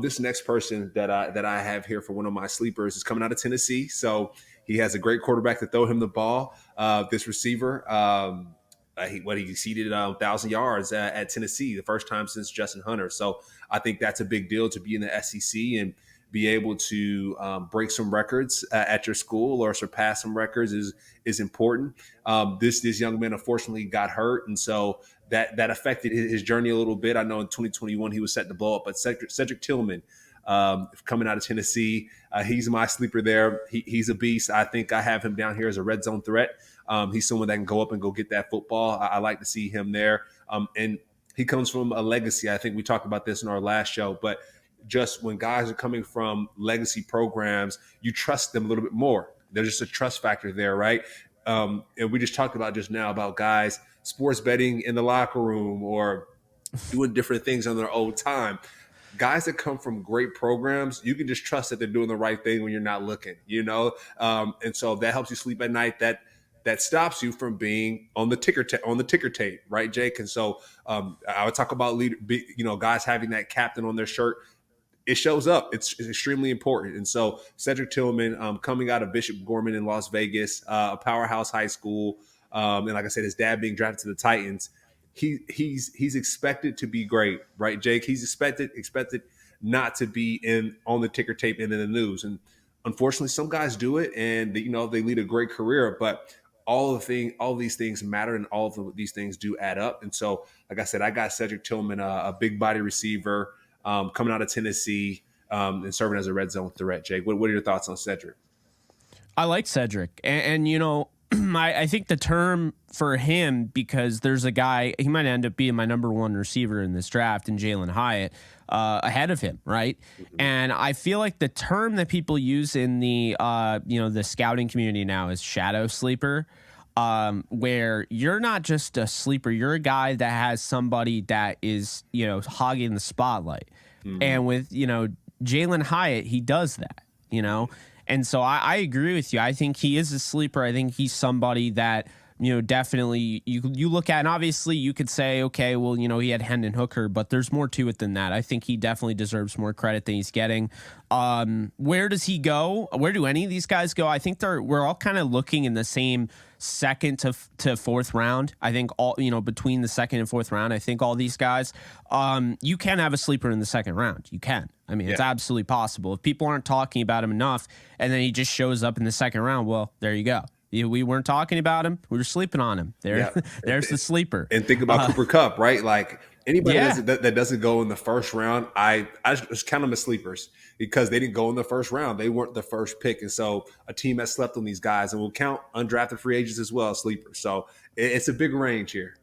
This next person that I have here for one of my sleepers is coming out of Tennessee. So he has a great quarterback to throw him the ball. This receiver, he exceeded 1,000 yards at Tennessee the first time since Justin Hunter. So I think that's a big deal to be in the SEC and be able to break some records at your school or surpass some records is important. This young man unfortunately got hurt, and so that affected his journey a little bit. I know in 2021 he was set to blow up, but Cedric Tillman, coming out of Tennessee, he's my sleeper there. He's a beast. I think I have him down here as a red zone threat. He's someone that can go up and go get that football. I like to see him there. And he comes from a legacy. I think we talked about this in our last show, but just when guys are coming from legacy programs, you trust them a little bit more. There's just a trust factor there, right? And we just talked about just now about guys sports betting in the locker room or doing different things on their own time. Guys that come from great programs, you can just trust that they're doing the right thing when you're not looking, and so that helps you sleep at night. That stops you from being on the ticker tape, right, Jake? And so I would talk about guys having that captain on their shirt. It shows up. It's extremely important. And so Cedric Tillman, coming out of Bishop Gorman in Las Vegas, a powerhouse high school, and like I said, his dad being drafted to the Titans, he's expected to be great, right, Jake? He's expected not to be on the ticker tape and in the news. And unfortunately, some guys do it, and they lead a great career, but all these things matter, and all of these things do add up. And so, like I said, I got Cedric Tillman, a big body receiver, coming out of Tennessee, and serving as a red zone threat. Jake, what are your thoughts on Cedric? I like Cedric, and I think the term for him, because there's a guy, he might end up being my number one receiver in this draft, and Jalen Hyatt ahead of him, right? Mm-hmm. And I feel like the term that people use in the the scouting community now is shadow sleeper. Where you're not just a sleeper, you're a guy that has somebody that is, hogging the spotlight. Mm-hmm. And with, Jalen Hyatt, he does that, And so I agree with you. I think he is a sleeper. I think he's somebody that, definitely you look at, and obviously you could say, okay, well, he had Hendon Hooker, but there's more to it than that. I think he definitely deserves more credit than he's getting. Where does he go? Where do any of these guys go? I think we're all kind of looking in the same second to fourth round. I think all, between the second and fourth round, I think all these guys, you can have a sleeper in the second round. You can. I mean, It's absolutely possible. If people aren't talking about him enough and then he just shows up in the second round, well, there you go. We weren't talking about him. We were sleeping on him. There's the sleeper. And think about Cooper Kupp, right? Like anybody that doesn't go in the first round, I just count them as sleepers because they didn't go in the first round. They weren't the first pick. And so a team has slept on these guys, and we'll count undrafted free agents as well as sleepers. So it's a big range here.